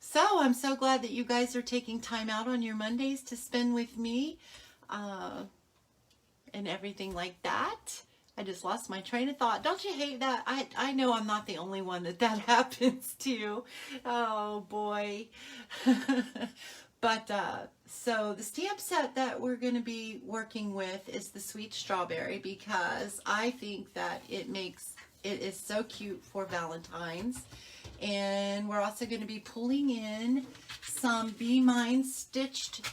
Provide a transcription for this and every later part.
So I'm so glad that you guys are taking time out on your Mondays to spend with me and everything like that. I just lost my train of thought. Don't you hate that? I know I'm not the only one that happens to. Oh boy. But so the stamp set that we're going to be working with is the Sweet Strawberry, because I think that it is so cute for Valentine's. And we're also going to be pulling in some Be Mine stitched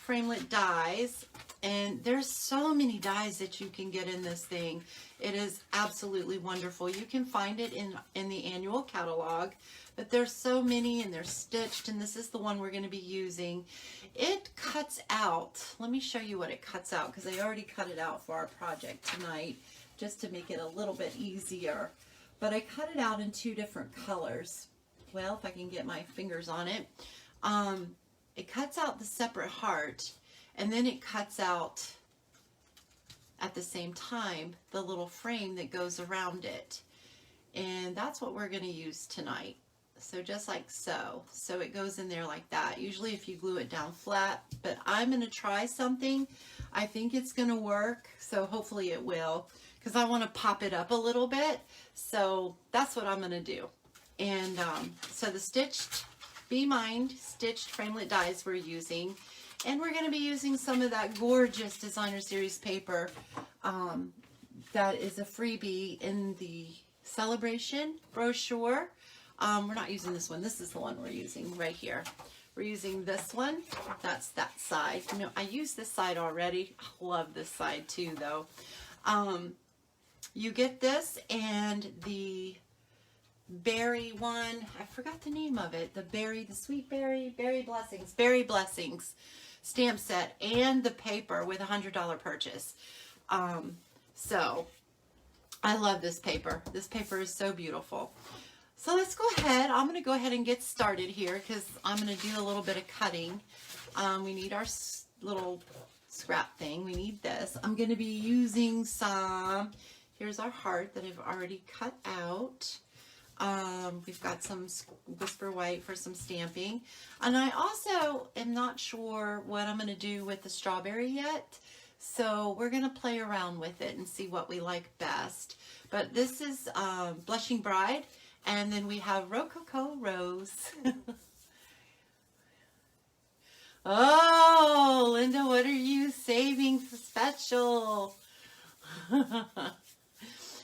framelit dies. And there's so many dies that you can get in this thing. It is absolutely wonderful. You can find it in the annual catalog, but there's so many and they're stitched, and this is the one we're going to be using. It cuts out, let me show you what it cuts out, because I already cut it out for our project tonight just to make it a little bit easier. But I cut it out in 2 different colors. Well, if I can get my fingers on it. It cuts out the separate heart, and then it cuts out at the same time the little frame that goes around it. And that's what we're going to use tonight. So just like so. So it goes in there like that. Usually if you glue it down flat, but I'm going to try something. I think it's going to work, so hopefully it will, because I want to pop it up a little bit. So that's what I'm going to do. And so the stitched Be Mine stitched framelit dies we're using. And we're going to be using some of that gorgeous Designer Series paper that is a freebie in the celebration brochure. We're not using this one. This is the one we're using right here. We're using this one. That's that side. You know, I used this side already. I love this side too, though. You get this and the berry one. I forgot the name of it. The sweet berry blessings stamp set, and the paper with a $100 purchase. So I love this paper. This paper is so beautiful. So let's go ahead. I'm going to go ahead and get started here, because I'm going to do a little bit of cutting. We need our little scrap thing. We need this. I'm going to be using some, here's our heart that I've already cut out. We've got some Whisper White for some stamping. And I also am not sure what I'm going to do with the strawberry yet. So we're going to play around with it and see what we like best. But this is Blushing Bride. And then we have Rococo Rose. Oh, Linda, what are you saving for special?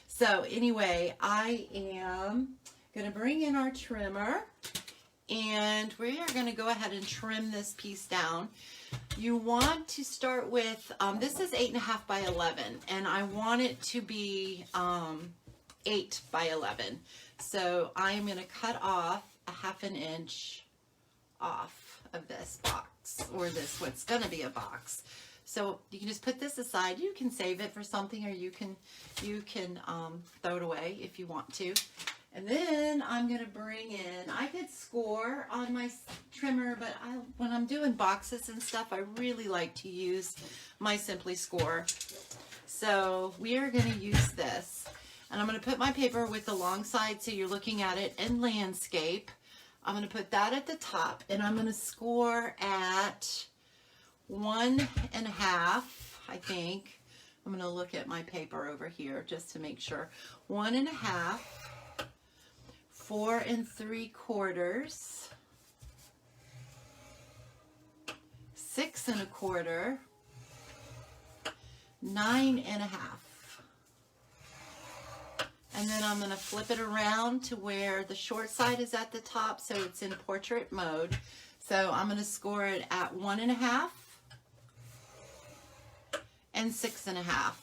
So anyway, I am going to bring in our trimmer, and we are going to go ahead and trim this piece down. You want to start with, this is 8.5 by 11, and I want it to be 8 by 11. So I am going to cut off a 1/2 inch off of this box, or this, what's going to be a box. So you can just put this aside. You can save it for something, or you can throw it away if you want to. And then I'm going to bring in, I could score on my trimmer, but when I'm doing boxes and stuff, I really like to use my Simply Score. So we are going to use this. And I'm going to put my paper with the long side, so you're looking at it in landscape. I'm going to put that at the top, and I'm going to score at 1.5, I think. I'm going to look at my paper over here just to make sure. 1.5, 4 3/4, 6 1/4, 9.5. And then I'm going to flip it around to where the short side is at the top, so it's in portrait mode. So I'm going to score it at 1.5 and 6.5.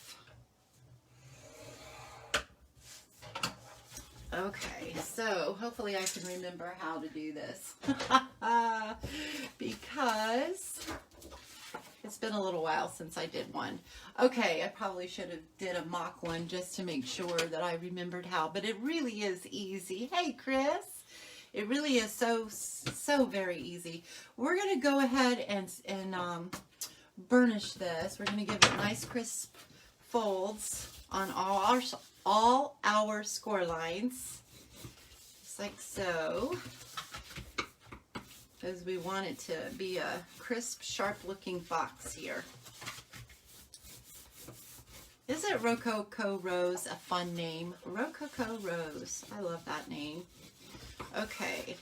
Okay, so hopefully I can remember how to do this because it's been a little while since I did one. Okay, I probably should have did a mock one just to make sure that I remembered how, but it really is easy. Hey, Chris. It really is so very easy. We're going to go ahead and burnish this. We're going to give it nice crisp folds on all our score lines, just like so. because we want it to be a crisp, sharp-looking box here. Isn't Rococo Rose a fun name? Rococo Rose. I love that name. Okay.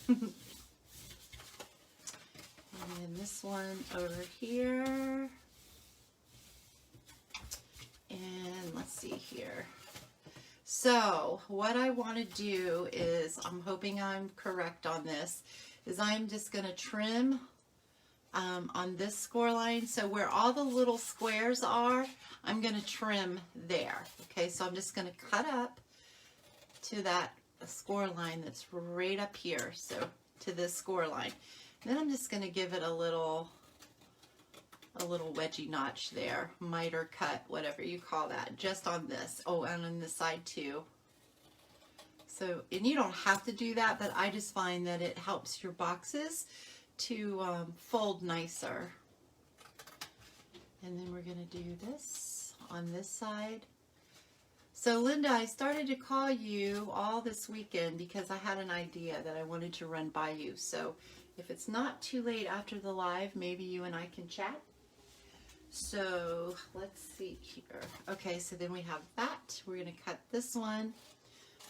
And then this one over here. And let's see here. So what I want to do is, I'm hoping I'm correct on this, is I'm just going to trim on this score line. So where all the little squares are, I'm going to trim there. Okay, so I'm just going to cut up to that score line that's right up here. So to this score line. Then I'm just going to give it a little wedgie notch there, miter cut, whatever you call that, just on this. Oh, and on this side too. So, and you don't have to do that, but I just find that it helps your boxes to fold nicer. And then we're going to do this on this side. So Linda, I started to call you all this weekend because I had an idea that I wanted to run by you. So if it's not too late after the live, maybe you and I can chat. So let's see here. Okay, so then we have that. We're going to cut this one.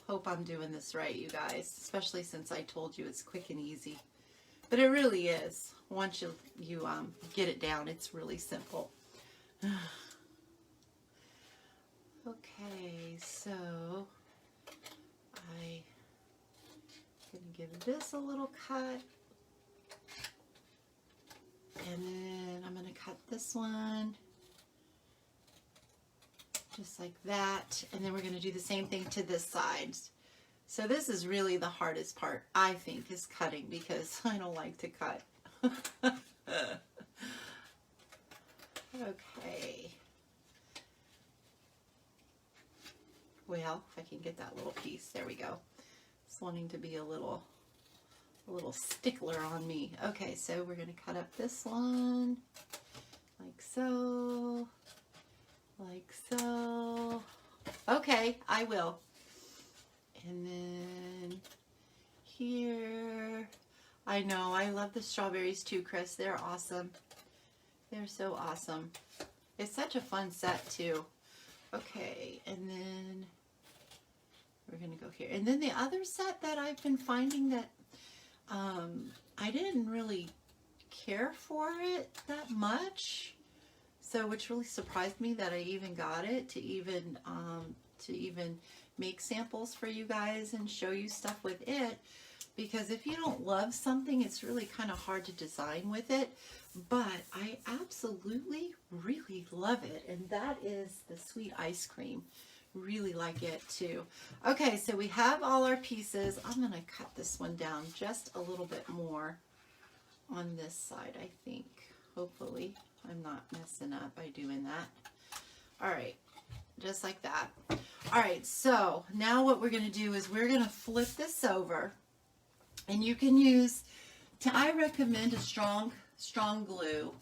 Hope I'm doing this right, you guys, especially since I told you it's quick and easy. But it really is. Once you get it down, it's really simple. Okay, so I'm going to give this a little cut. And then I'm going to cut this one just like that. And then we're going to do the same thing to this side. So this is really the hardest part, I think, is cutting, because I don't like to cut. Okay. Well, if I can get that little piece, there we go. Just wanting to be a little stickler on me. Okay, so we're going to cut up this one like so, like so. Okay, I will. And then here, I know, I love the strawberries too, Chris. They're awesome. They're so awesome. It's such a fun set too. Okay, and then we're going to go here. And then the other set that I've been finding that I didn't really care for it that much, so which really surprised me that I even got it to even make samples for you guys and show you stuff with it, because if you don't love something, it's really kind of hard to design with it. But I absolutely really love it, and that is the sweet ice cream. Really like it too. Okay, so we have all our pieces. I'm going to cut this one down just a little bit more on this side, I think. Hopefully I'm not messing up by doing that. All right, just like that. All right, so now what we're going to do is we're going to flip this over, and you can use, I recommend a strong glue.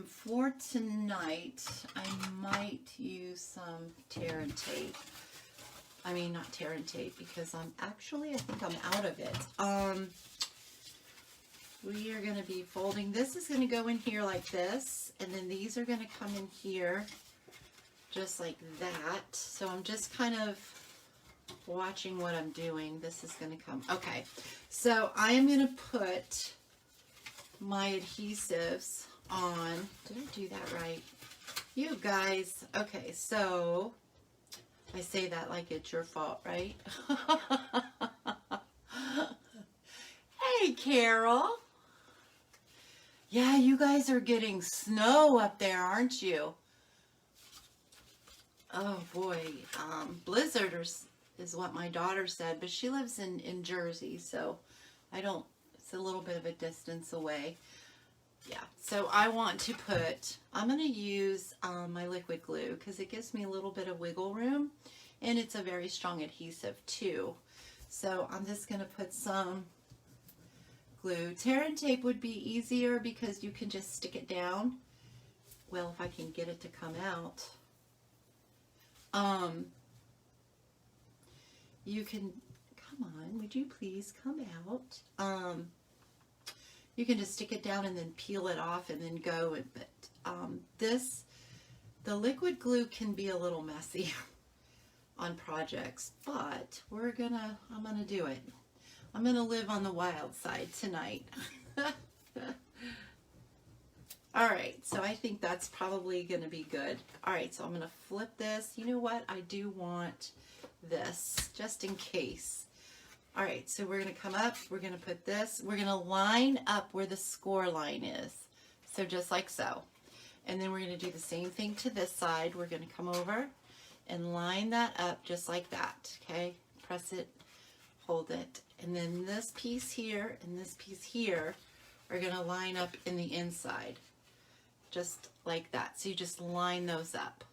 For tonight, I might use some tear and tape. I mean, not tear and tape, because I think I'm out of it. We are going to be folding. This is going to go in here like this, and then these are going to come in here just like that. So I'm just kind of watching what I'm doing. This is going to come. Okay, so I am going to put my adhesives on. Did I do that right? You guys. Okay, so I say that like it's your fault, right? Hey, Carol. Yeah, you guys are getting snow up there, aren't you? Oh boy, blizzard is what my daughter said, but she lives in Jersey, so it's a little bit of a distance away. Yeah, so I want to I'm going to use my liquid glue because it gives me a little bit of wiggle room, and it's a very strong adhesive too. So I'm just going to put some glue. Tear and tape would be easier because you can just stick it down. Well, if I can get it to come out. You can come on, would you please come out? You can just stick it down and then peel it off and then go. But the liquid glue can be a little messy on projects, but I'm gonna do it. I'm gonna live on the wild side tonight. All right, so I think that's probably gonna be good. All right, so I'm gonna flip this. You know what? I do want this, just in case. All right, so we're gonna come up, we're gonna put this, we're gonna line up where the score line is. So just like so. And then we're gonna do the same thing to this side. We're gonna come over and line that up just like that, okay? Press it, hold it. And then this piece here and this piece here are gonna line up in the inside, just like that. So you just line those up.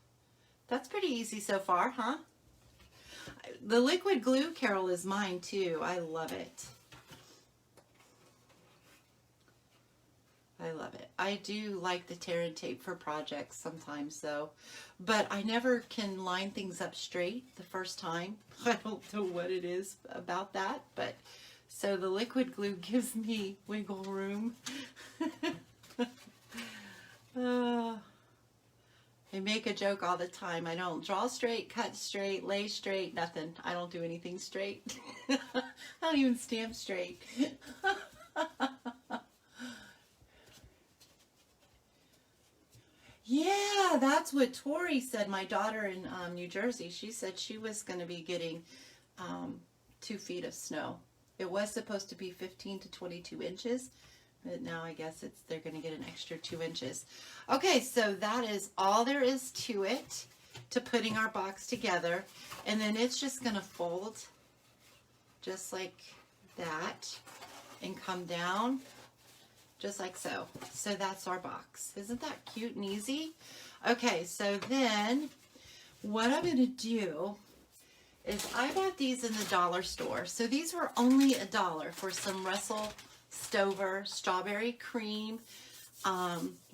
That's pretty easy so far, huh? The liquid glue, Carol, is mine too. I love it. I love it. I do like the tear and tape for projects sometimes though, but I never can line things up straight the first time. I don't know what it is about that, but so the liquid glue gives me wiggle room. I make a joke all the time. I don't draw straight, cut straight, lay straight, nothing. I don't do anything straight. I don't even stamp straight. Yeah, that's what Tori said. My daughter in New Jersey, she said she was going to be getting 2 feet of snow. It was supposed to be 15 to 22 inches, but now I guess they're going to get an extra 2 inches. Okay, so that is all there is to it, to putting our box together. And then it's just going to fold just like that and come down just like so. So that's our box. Isn't that cute and easy? Okay, so then what I'm going to do is I bought these in the dollar store. So these were only $1 for some Russell Stover strawberry cream,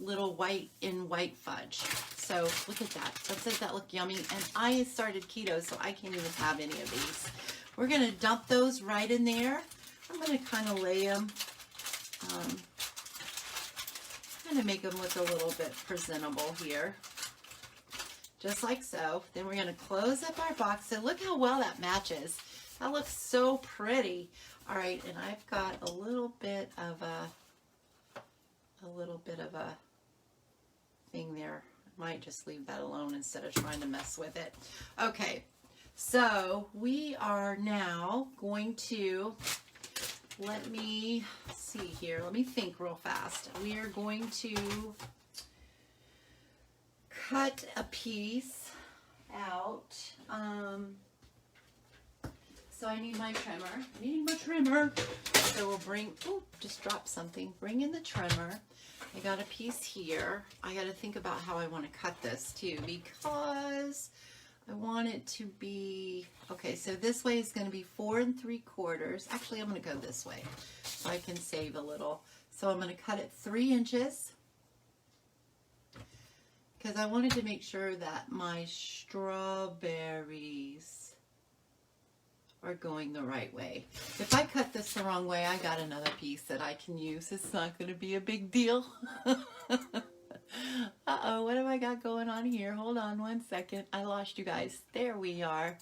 little white fudge. So look at that. Doesn't that look yummy? And I started keto, so I can't even have any of these. We're going to dump those right in there. I'm going to kind of lay them. I'm going to make them look a little bit presentable here. Just like so. Then we're going to close up our box. So look how well that matches. That looks so pretty. All right, and I've got a little bit of a thing there. I might just leave that alone instead of trying to mess with it. Okay, so we are now going to, let me see here. Let me think real fast. We are going to cut a piece out. So I need my trimmer. So we'll bring, just drop something. Bring in the trimmer. I got a piece here. I got to think about how I want to cut this too, because I want it to be, okay, so this way is going to be 4 3/4. Actually, I'm going to go this way so I can save a little. So I'm going to cut it 3 inches because I wanted to make sure that my strawberries are going the right way. If I cut this the wrong way, I got another piece that I can use. It's not going to be a big deal. Uh-oh, what have I got going on here? Hold on one second. I lost you guys. There we are.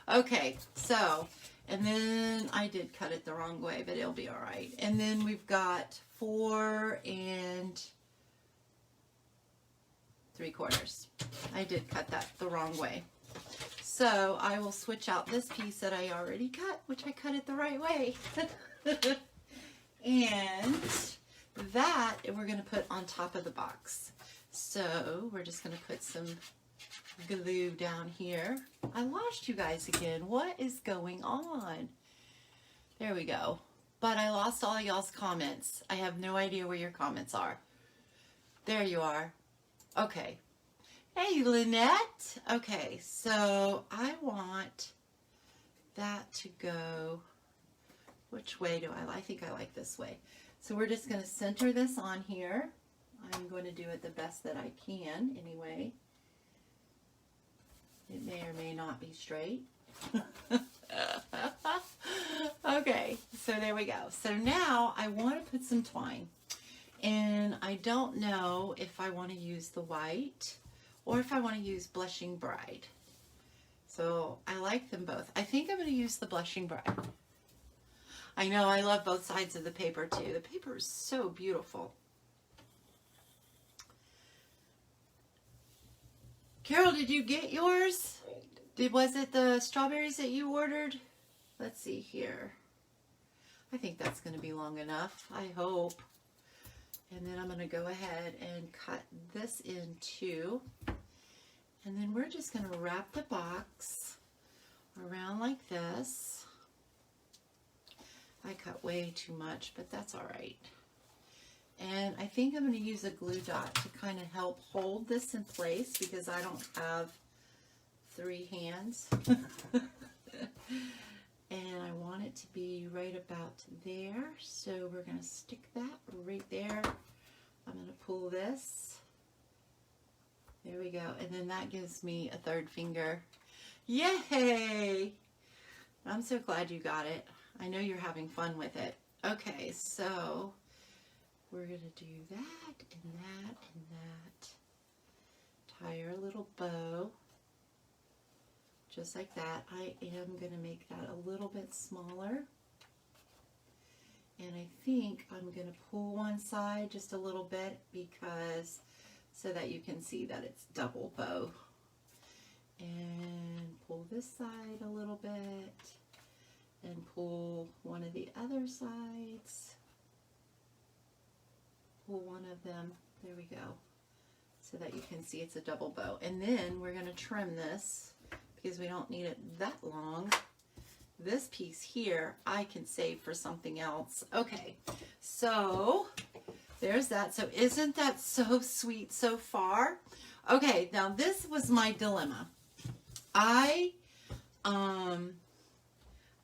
Okay, so, and then I did cut it the wrong way, but it'll be all right. And then we've got 4 3/4. I did cut that the wrong way. So I will switch out this piece that I already cut, which I cut it the right way. And that we're going to put on top of the box. So we're just going to put some glue down here. I lost you guys again. What is going on? There we go. But I lost all y'all's comments. I have no idea where your comments are. There you are. Okay. Hey, Lynette. Okay, so I want that to go, which way do I like? I think I like this way. So we're just going to center this on here. I'm going to do it the best that I can anyway. It may or may not be straight. So there we go. So now I want to put some twine. And I don't know if I want to use the white or if I want to use Blushing Bride. So I like them both. I think I'm going to use the Blushing Bride. I know, I love both sides of the paper too. The paper is so beautiful. Carol, did you get yours? Was it the strawberries that you ordered? Let's see here. I think that's going to be long enough. I hope. And then I'm going to go ahead and cut this in two. And then we're just going to wrap the box around like this. I cut way too much, but that's all right. And I think I'm going to use a glue dot to kind of help hold this in place because I don't have 3 hands. And I want it to be right about there. So we're going to stick that right there. I'm going to pull this. There we go. And then that gives me a 3rd finger. Yay! I'm so glad you got it. I know you're having fun with it. Okay, so we're going to do that and that and that. Tie our little bow. Just like that. I am going to make that a little bit smaller. And I think I'm going to pull one side just a little bit because so that you can see that it's double bow. And pull this side a little bit and pull one of the other sides. Pull one of them. There we go. So that you can see it's a double bow. And then we're going to trim this because we don't need it that long. This piece here, I can save for something else. Okay, so there's that. So isn't that so sweet so far? Okay, now this was my dilemma. I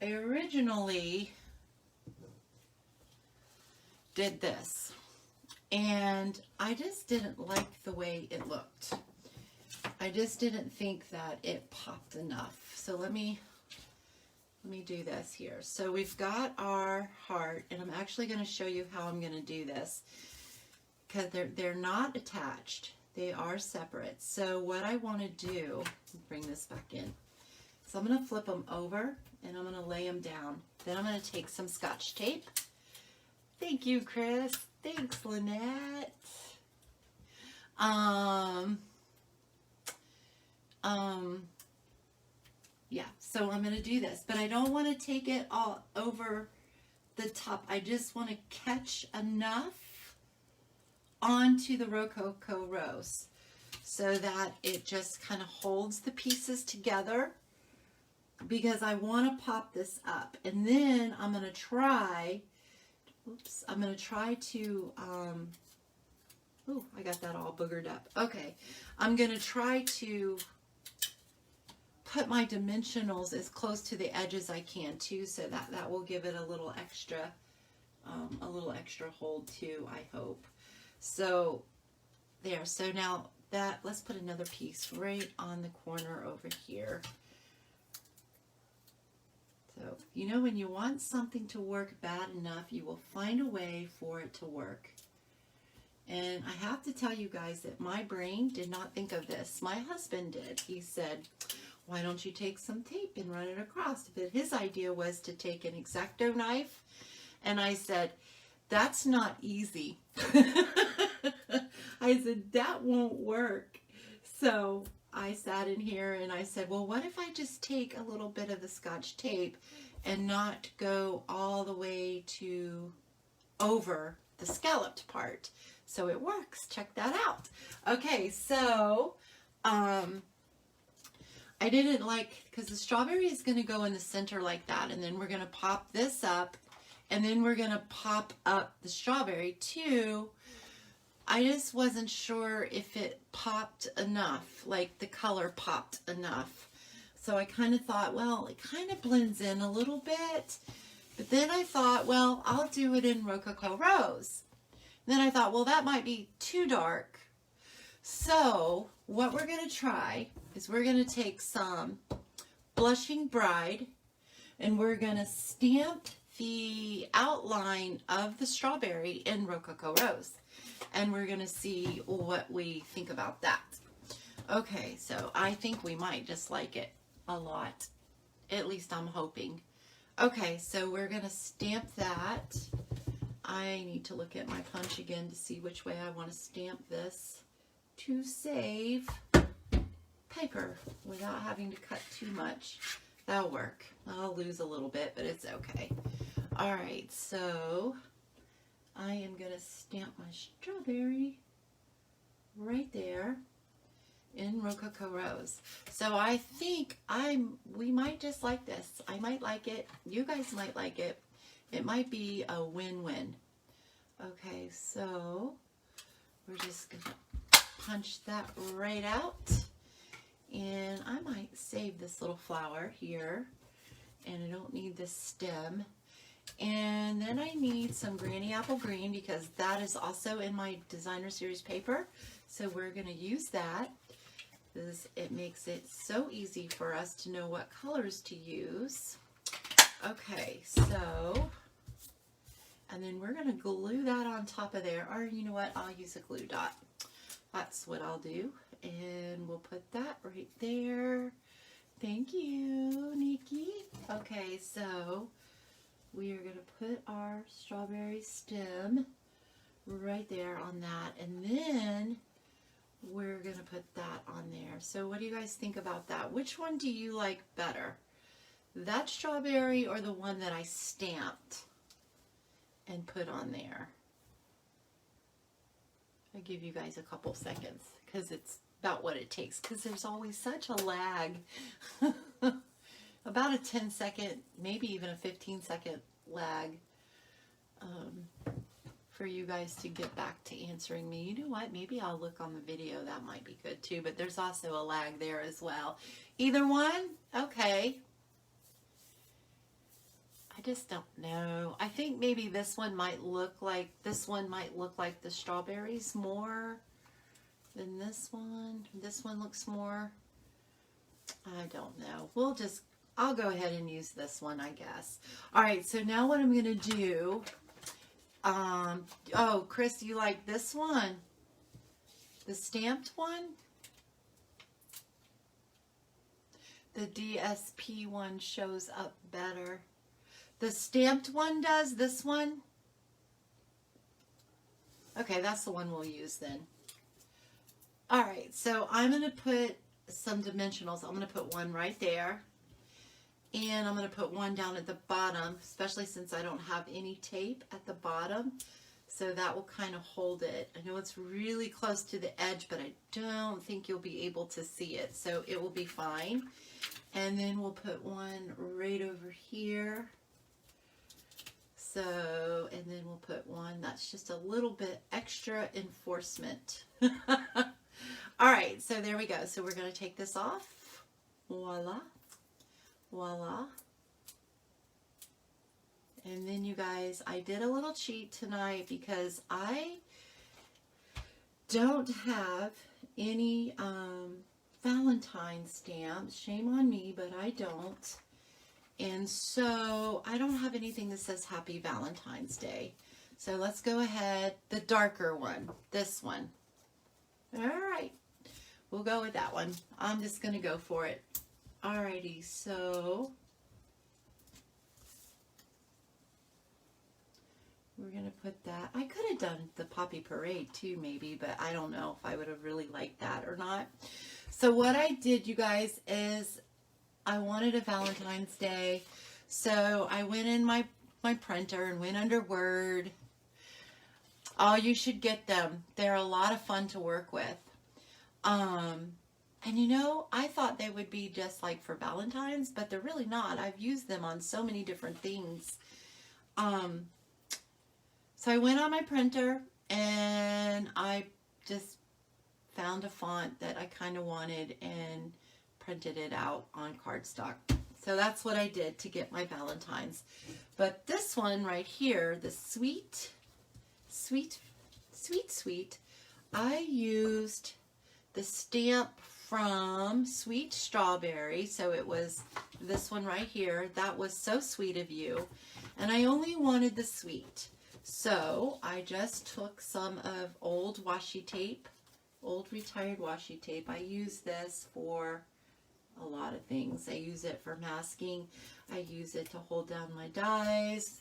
originally did this, and I just didn't like the way it looked. I just didn't think that it popped enough. So let me do this here. So we've got our heart, and I'm actually going to show you how I'm going to do this because they're not attached. They are separate. So what I want to do, bring this back in. So I'm going to flip them over and I'm going to lay them down. Then I'm going to take some Scotch tape. Thank you, Chris. Thanks, Lynette. Yeah, so I'm going to do this, but I don't want to take it all over the top. I just want to catch enough onto the Rococo Rose so that it just kind of holds the pieces together because I want to pop this up. And then I'm going to try, I'm going to try to, oh, I got that all boogered up. Okay, I'm going to try to put my dimensionals as close to the edge as I can too, so that will give it a little extra hold too, I hope. So there, so now that, let's put another piece right on the corner over here. So, you know, when you want something to work bad enough, you will find a way for it to work. And I have to tell you guys that my brain did not think of this. My husband did. He said, why don't you take some tape and run it across? But his idea was to take an X-Acto knife. And I said, that's not easy. I said, that won't work. So I sat in here and I said, well, what if I just take a little bit of the Scotch tape and not go all the way to over the scalloped part? So it works. Check that out. Okay, so I didn't like, because the strawberry is going to go in the center like that, and then we're going to pop this up, and then we're going to pop up the strawberry too. I just wasn't sure if it popped enough, like the color popped enough. So I kind of thought, well, it kind of blends in a little bit. But then I thought, well, I'll do it in Rococo Rose. And then I thought, well, that might be too dark. So what we're going to try is we're going to take some Blushing Bride and we're going to stamp the outline of the strawberry in Rococo Rose. And we're going to see what we think about that. Okay, so I think we might just like it a lot. At least I'm hoping. Okay, so we're going to stamp that. I need to look at my punch again to see which way I want to stamp this to save paper without having to cut too much. That'll work. I'll lose a little bit, but it's okay. All right, so I am going to stamp my strawberry right there in Rococo Rose. So I think we might just like this. I might like it. You guys might like it. It might be a win-win. Okay, so we're just going to punch that right out. And I might save this little flower here. And I don't need this stem. And then I need some Granny Apple Green because that is also in my designer series paper. So we're going to use that. It makes it so easy for us to know what colors to use. Okay, so, and then we're going to glue that on top of there. Or you know what, I'll use a glue dot. That's what I'll do. And we'll put that right there. Thank you, Nikki. Okay, so we are going to put our strawberry stem right there on that. And then we're going to put that on there. So what do you guys think about that? Which one do you like better? That strawberry or the one that I stamped and put on there? I'll give you guys a couple seconds because it's about what it takes, because there's always such a lag. About a 10-second, maybe even a 15-second lag for you guys to get back to answering me. You know what? Maybe I'll look on the video. That might be good too, but there's also a lag there as well. Either one? Okay. I just don't know. I think maybe this one might look like the strawberries more than this one. This one looks more, I don't know. I'll go ahead and use this one, I guess. All right, so now what I'm going to do, oh, Chris, you like this one? The stamped one? The DSP one shows up better. The stamped one does, this one? Okay, that's the one we'll use then. All right, so I'm going to put some dimensionals. I'm going to put one right there. And I'm going to put one down at the bottom, especially since I don't have any tape at the bottom. So that will kind of hold it. I know it's really close to the edge, but I don't think you'll be able to see it. So it will be fine. And then we'll put one right over here. So, and then we'll put one that's just a little bit extra enforcement. All right, so there we go. So we're going to take this off. Voila. Voila. And then you guys, I did a little cheat tonight because I don't have any Valentine stamps. Shame on me, but I don't. And so I don't have anything that says Happy Valentine's Day. So let's go ahead, the darker one, this one. All right, we'll go with that one. I'm just going to go for it. Alrighty, so we're going to put that. I could have done the Poppy Parade too, maybe, but I don't know if I would have really liked that or not. So what I did, you guys, is I wanted a Valentine's Day. So I went in my printer and went under Word. Oh, you should get them. They're a lot of fun to work with. And you know, I thought they would be just like for Valentine's, but they're really not. I've used them on so many different things. So I went on my printer and I just found a font that I kind of wanted and printed it out on cardstock. So that's what I did to get my Valentine's. But this one right here, the sweet, I used the stamp from Sweet Strawberry. So it was this one right here. That was so sweet of you. And I only wanted the sweet. So I just took some of old washi tape, old retired washi tape. I use this for a lot of things. I use it for masking. I use it to hold down my dies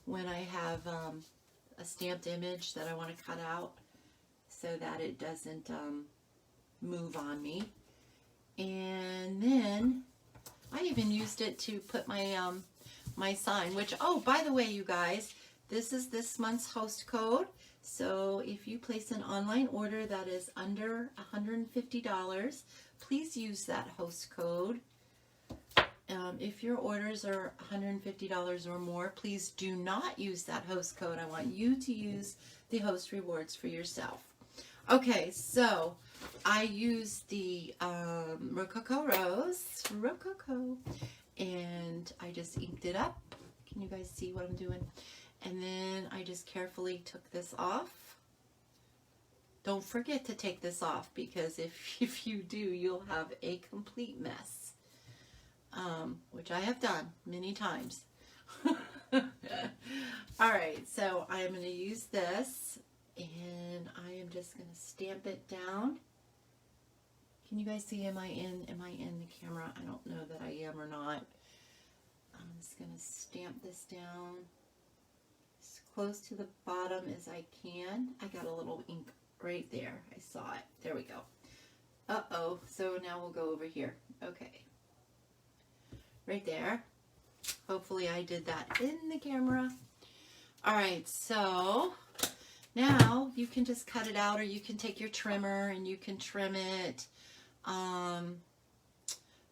when I have a stamped image that I want to cut out so that it doesn't move on me. And then I even used it to put my my sign, which, oh, by the way, you guys, this is this month's host code. So if you place an online order that is under $150, please use that host code. If your orders are $150 or more, please do not use that host code. I want you to use the host rewards for yourself. Okay, so I used the Rococo Rose, Rococo, and I just inked it up. Can you guys see what I'm doing? And then I just carefully took this off. Don't forget to take this off, because if you do, you'll have a complete mess, which I have done many times. All right, so I am going to use this, and I am just going to stamp it down. Can you guys see, am I in the camera? I don't know that I am or not. I'm just going to stamp this down as close to the bottom as I can. I got a little ink right there. I saw it. There we go. Uh-oh. So now we'll go over here. Okay. Right there. Hopefully I did that in the camera. All right. So now you can just cut it out, or you can take your trimmer and you can trim it.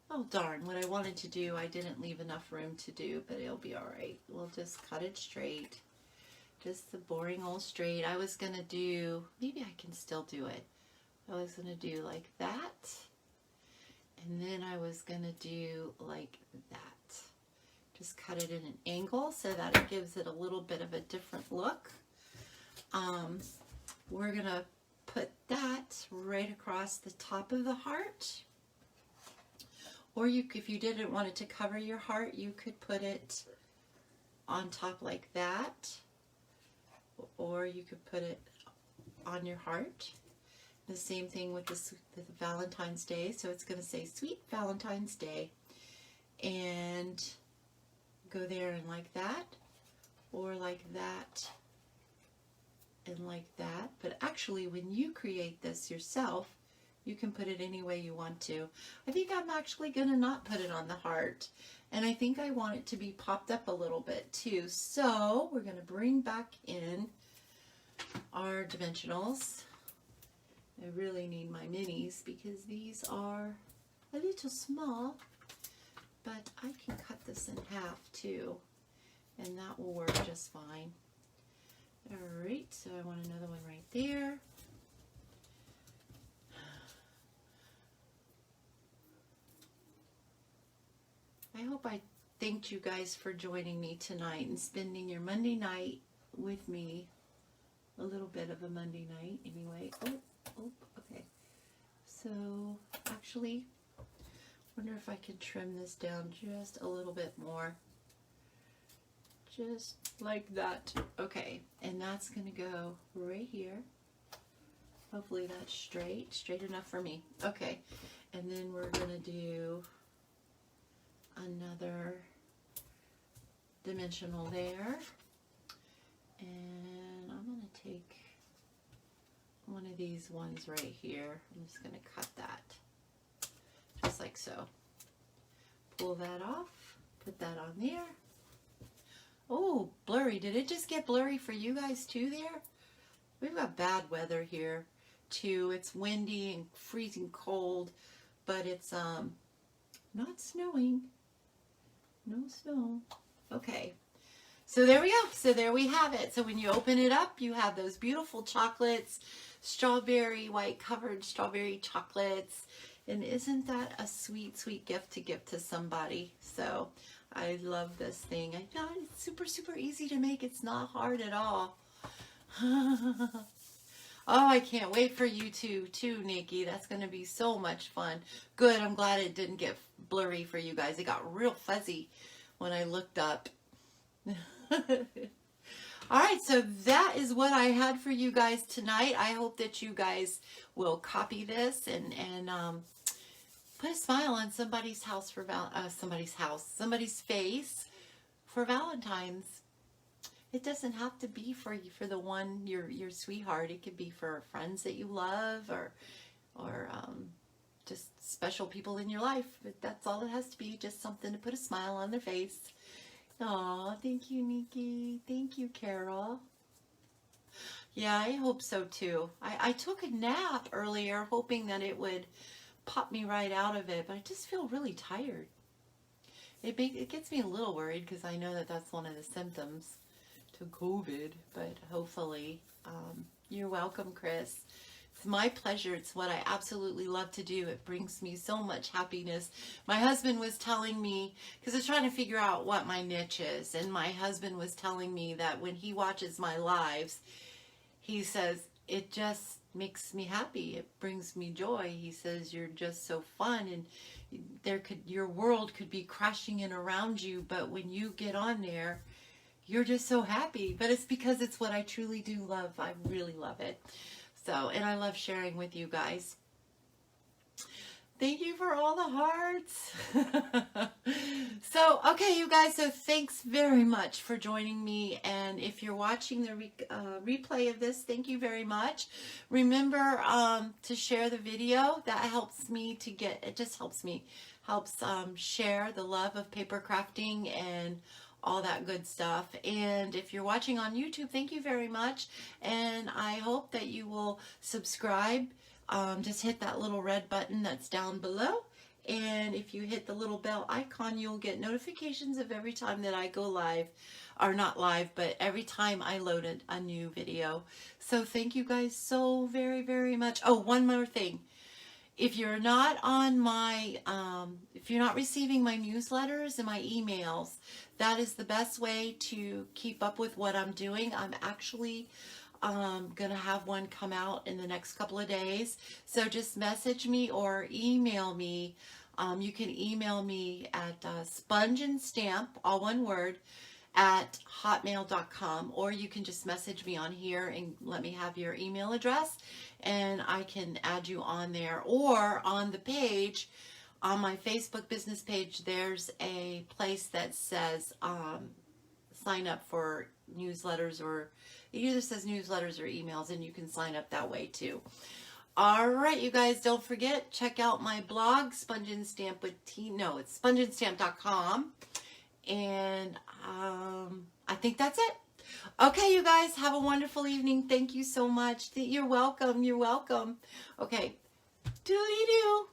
Oh darn, what I wanted to do, I didn't leave enough room to do, but it'll be all right. We'll just cut it straight. Just the boring old straight. I was going to do, maybe I can still do it. I was going to do like that. And then I was going to do like that. Just cut it in an angle so that it gives it a little bit of a different look. We're going to put that right across the top of the heart. Or you, if you didn't want it to cover your heart, you could put it on top like that. Or you could put it on your heart. The same thing with the Valentine's Day. So it's going to say Sweet Valentine's Day. And go there and like that. Or like that. And like that. But actually, when you create this yourself, you can put it any way you want to. I think I'm actually going to not put it on the heart. And I think I want it to be popped up a little bit too. So we're going to bring back in our dimensionals. I really need my minis because these are a little small. But I can cut this in half too. And that will work just fine. Alright, so I want another one right there. I hope I thanked you guys for joining me tonight and spending your Monday night with me. A little bit of a Monday night anyway. Oh, okay. So actually, wonder if I can trim this down just a little bit more. Just like that. Okay, and that's going to go right here. Hopefully that's straight enough for me. Okay, and then we're going to do another dimensional there, and I'm going to take one of these ones right here. I'm just going to cut that just like so. Pull that off, put that on there. Oh, blurry. Did it just get blurry for you guys too there? We've got bad weather here too. It's windy and freezing cold, but it's not snowing. No snow. Okay. So there we go. So there we have it. So when you open it up, you have those beautiful chocolates, strawberry, white covered strawberry chocolates. And isn't that a sweet, sweet gift to give to somebody? So I love this thing. I know it's super, super easy to make. It's not hard at all. Oh, I can't wait for you too, Nikki. That's going to be so much fun. Good. I'm glad it didn't get blurry for you guys. It got real fuzzy when I looked up. All right, so that is what I had for you guys tonight. I hope that you guys will copy this and put a smile on somebody's house for somebody's face for Valentine's. It doesn't have to be for you, for the one, your sweetheart. It could be for friends that you love, or just special people in your life. But that's all it has to be, just something to put a smile on their face. Aw, thank you, Nikki. Thank you, Carol. Yeah, I hope so too. I took a nap earlier, hoping that it would pop me right out of it, but I just feel really tired. It gets me a little worried because I know that that's one of the symptoms to COVID, but hopefully, you're welcome, Chris. It's my pleasure. It's what I absolutely love to do. It brings me so much happiness. My husband was telling me, because I was trying to figure out what my niche is, and my husband was telling me that when he watches my lives, he says, it just makes me happy. It brings me joy. He says, you're just so fun, and your world could be crashing in around you, but when you get on there, you're just so happy. But it's because it's what I truly do love. I really love it. So, and I love sharing with you guys. Thank you for all the hearts. So, okay, you guys, so thanks very much for joining me. And if you're watching the replay of this, thank you very much. Remember to share the video. That helps me to get, it just helps me, share the love of paper crafting and all that good stuff. And if you're watching on YouTube, thank you very much. And I hope that you will subscribe. Just hit that little red button that's down below. And if you hit the little bell icon, you'll get notifications of every time that I go live. Or not live, but every time I load a new video. So thank you guys so very, very much. Oh, one more thing. If you're not on my, if you're not receiving my newsletters and my emails, that is the best way to keep up with what I'm doing. I'm actually going to have one come out in the next couple of days. So just message me or email me. You can email me at spongeandstamp, all one word, at hotmail.com, or you can just message me on here and let me have your email address, and I can add you on there. Or on the page, on my Facebook business page, there's a place that says sign up for newsletters, or it either says newsletters or emails, and you can sign up that way too. All right, you guys, don't forget, check out my blog, Sponge and Stamp with T. No, it's spongeandstamp.com. And I think that's it. Okay, you guys, have a wonderful evening. Thank you so much. You're welcome. You're welcome. Okay, doodly-doo.